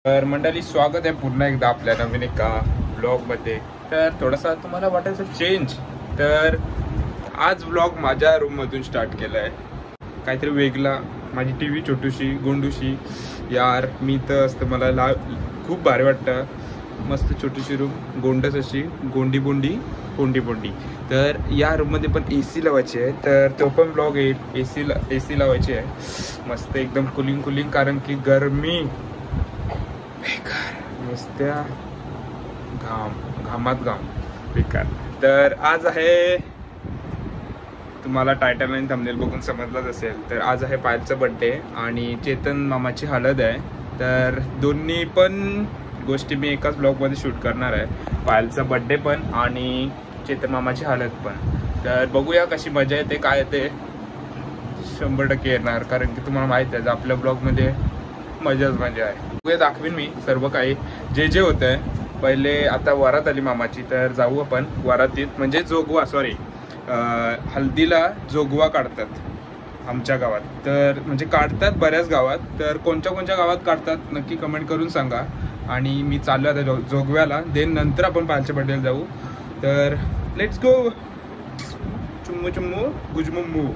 तर मंडळी स्वागत आहे पुन्हा एकदा आपल्या नवीन एका ब्लॉग मध्ये। तर थोडासा तुम्हाला वाटायचं चेंज, तर आज ब्लॉग माझ्या रूम मधून स्टार्ट केलाय, काहीतरी वेगळा। माझी टीव्ही छोटूशी गोंडूशी यार, मी तर असतं मला खूप भारी वाटतं। मस्त छोटीशी रूम, गोंडस अशी गोंडी बोंडी पोंडी पोंडी। तर या रूम मध्ये पण AC लावायची आहे, तर तो पण ब्लॉग येईल। AC लावायची आहे मस्त एकदम कुलिंग, कारण की गरमी बेकार, नुसत्या घामात बेकार। तर आज आहे, तुम्हाला टायटल आणि थंबनेल बघून समजलंच असेल, तर आज आहे पायलचा बर्थडे आणि चेतन मामाची हळद आहे। तर दोन्ही पण गोष्टी मी एकाच ब्लॉग मध्ये शूट करणार आहे, पायलचा बर्थडे पण आणि चेतन मामाची हळद पण। तर बघूया कशी मजा येते, काय येते, 100% येणार, कारण की तुम्हाला माहित आहे आपल्या ब्लॉग मध्ये मजाच मजा आहे। दाखवीन मी सर्व काही जे होत आहे। पहिले आता वरात आली मामाची, तर जाऊ आपण वरातीत, म्हणजे जोगवा, सॉरी हल्दीला जोगवा काढतात आमच्या गावात। तर म्हणजे काढतात बऱ्याच गावात, तर कोणत्या गावात काढतात नक्की कमेंट करून सांगा। आणि मी चाललो आता जोगव्याला, देन नंतर आपण पायलच्या बर्थडेला जाऊ। तर लेट्स गो, चुम्मू चुम्मू गुजमुम्मू।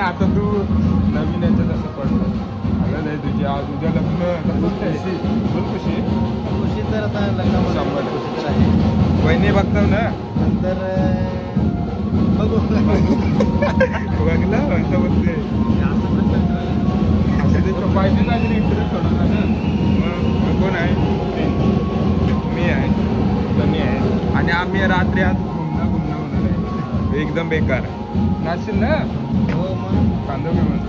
आता तू नवीन याच्यात असं पडलं, हळद आहे तुझी, आज उद्या लग्न, खुशी तर आता लग्न खुशी तर आहे, वहिनी बघताव ना, नंतर बघू बघला असं बोलते पाहिजे ना, इंटरेस्ट होणार ना। मग कोण आहे? मी आहे, सनी आहे, आणि आम्ही रात्री आज घुमणं होणार आहे, एकदम बेकार. नाचशील ना? हो मग कांदा घेऊन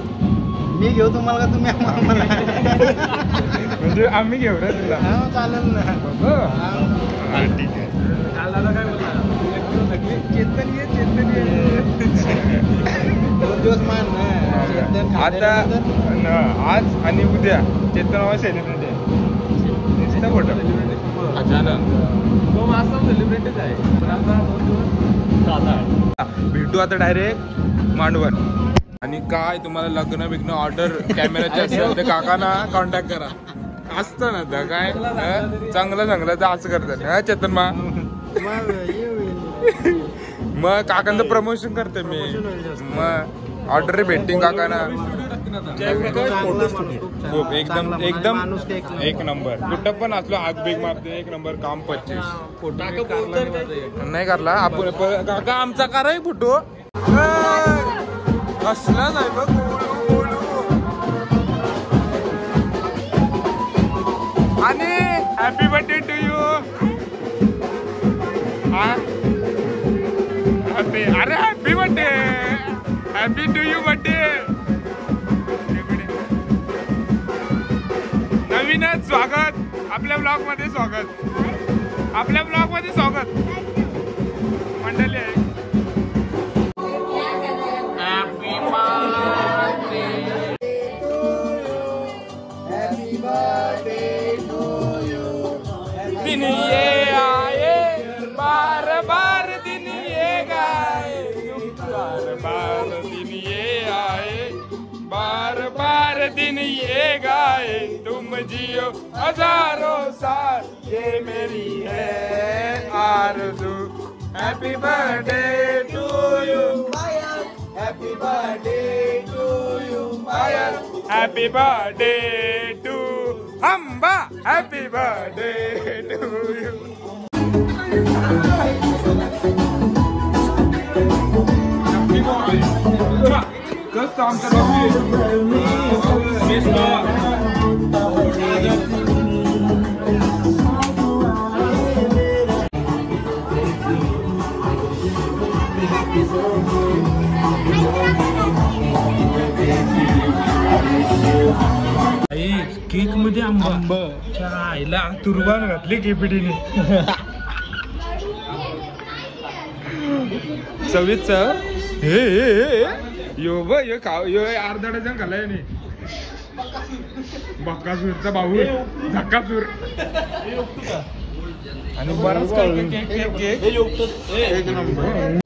मी घेऊ तुम्हाला का तुम्ही आम्हाला? म्हणजे आम्ही घेऊ रे तुला. हा चालेल ना. हा ठीक आहे. काय बोलला चेतन ये 2 दिवस मान ना. आता आज आणि उद्या चेतन बाबा सेलिब्रिटी आहे. नुसतं फोटो अचानक तो मास्टर सेलिब्रिटीच आहे. पण आता 2 दिवस भेटू आता डायरेक्ट मांडवण. आणि काय तुम्हाला लग्न बिग्न ऑर्डर कॅमेराचे असेल तर काकांना कॉन्टॅक्ट करा. असतं ना तर काय चांगलं तर असं करतात हा चेतन मा. मग काकांचं प्रमोशन करते मी. मग ऑर्डर भेटतील काकांना. खूप एकदम एक नंबर. कुठं पण असलो आग बेग मारते. एक नंबर काम 25. नाही करला आपण काका आमचा कराय फोटो असला नाही बघ. आणि हॅपी बर्थडे टू यू. अरे happy birthday. Happy to you birthday. नवीनच स्वागत आपल्या ब्लॉग मध्ये. आपल्या ब्लॉग मध्ये स्वागत मंडळी आहे. दिन ये आए बार बार दिन ये गाए. बार दिन ये आए बार बार दिन ये गाए. तुम जियो हजारों साल ये मेरी है आरज़ू. Happy birthday to you. Happy birthday to you. Happy birthday to हम्बा. Happy birthday to you. कसं आमचं केक मध्ये आंबा आईला तुरबान घातली केपीटीने. चवीच हे यो ब यो खाव यो अर्धा डझन खाल्लाय नाही. बक्कासूरचा भाऊ झक्कासूर. आणि बराच केक एक नंबर.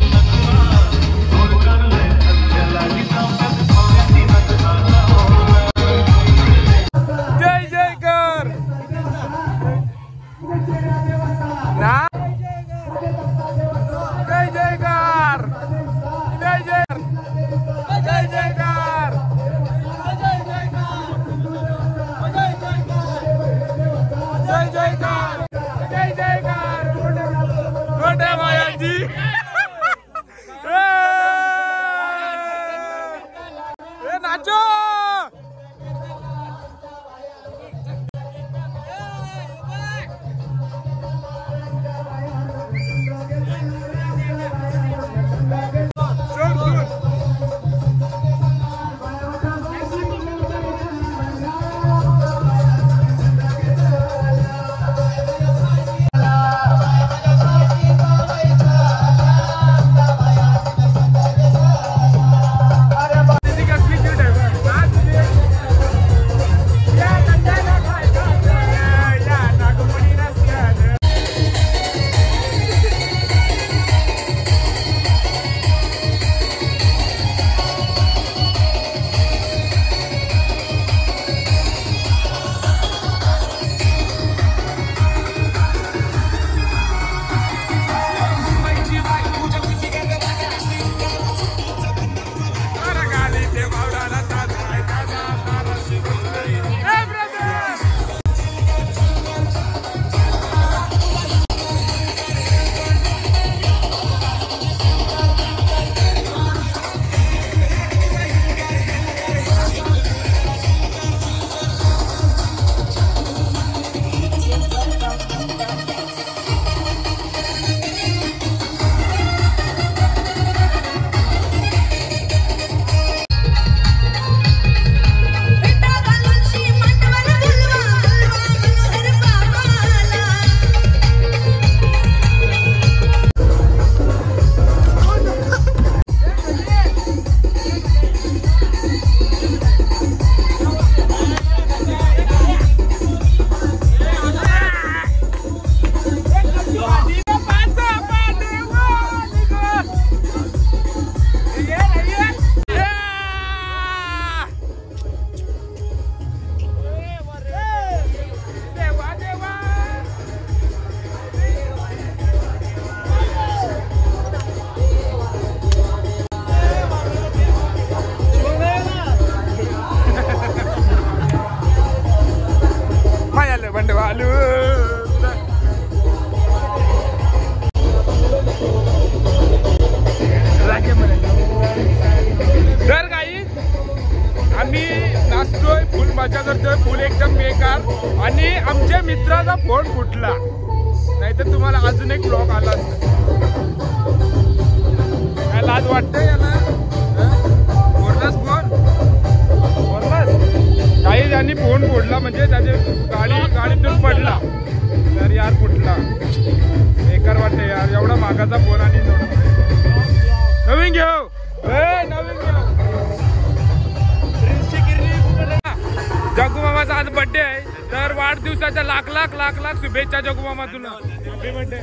आणि आमच्या मित्राचा फोन फुटला, नाहीतर तुम्हाला अजून एक ब्लॉग आला असता. काय लाज वाटते याला? फोडलास फोन? फोडलास? काही ज्यांनी फोन फोडला म्हणजे त्याचे गाडीतून पडला तर यार फुटला. बेकार वाटते यार, एवढा मागाचा फोन आणि नवीन घेऊ. नवीन घेऊ. जगू मामाचा आज बर्थडे आहे, तर वाढदिवसाच्या लाख लाख लाख लाख शुभेच्छा जगू मामा तुला. Happy birthday.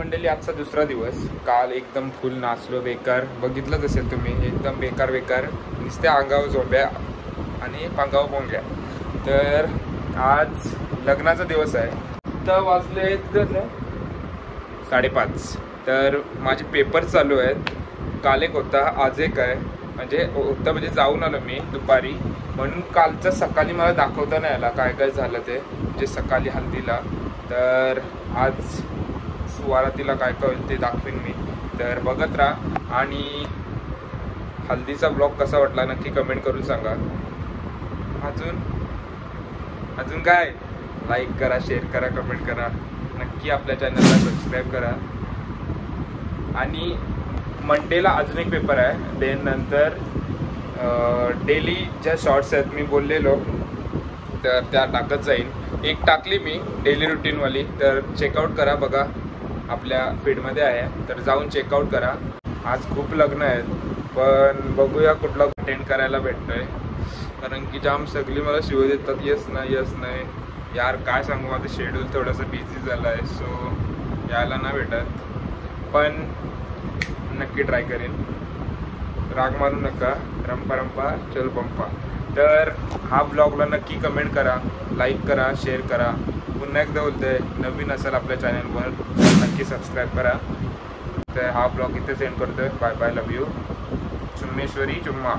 मंडळी आजचा दुसरा दिवस. काल एकदम फुल नाचलो, बेकार बघितलंच असेल तुम्ही, एकदम बेकार नुसत्या अंगावर झोंब्या आणि पांगावर पोंग्या. तर आज लग्नाचा दिवस आहे. तर वाजले 5:30. तर माझे पेपर चालू आहेत. काल एक होता, आज एक आहे. म्हणजे जाऊन आलो मी दुपारी, म्हणून कालचं सकाळी मला दाखवता नाही आला काय काय झालं ते, म्हणजे सकाळी हल्दीला. तर आज सुवारातीला काय काय होईल ते दाखवीन मी. तर बघत राहा. आणि हल्दीचा ब्लॉग कसा वाटला नक्की कमेंट करून सांगा. अजून काय, लाईक करा, शेअर करा, कमेंट करा. नक्की आपल्या चॅनलला सबस्क्राईब करा. आणि मंडेला अजून एक पेपर आहे. देन नंतर डेली ज्या शॉर्ट्स आहेत मी बोललेलो, तर त्या टाकत जाईन. एक टाकली मी डेली रुटीनवाली, तर चेकआउट करा, बघा आपल्या फीडमध्ये आहे. तर जाऊन चेकआउट करा. आज खूप लग्न आहेत, पण बघूया कुठला अटेंड करायला भेटतोय. कारण की जाम सगळी मला शिव देतात, येस नाही यार. काय सांगू, माझं शेड्यूल थोडंसं बिझी झालं आहे, सो यायला नाही भेटत. पण नक्की ट्राय करेन. राग मारू नका. रंपा चल पंपा. तर हा ब्लॉगला नक्की कमेंट करा, लाईक करा, शेअर करा. पुन्हा एकदा बोलतोय, नवीन असेल आपल्या चॅनलवर नक्की सबस्क्राईब करा. तर हा ब्लॉग इथे सेंड करतोय. Bye bye, love you. चुम्मेश्वरी चुम्मा.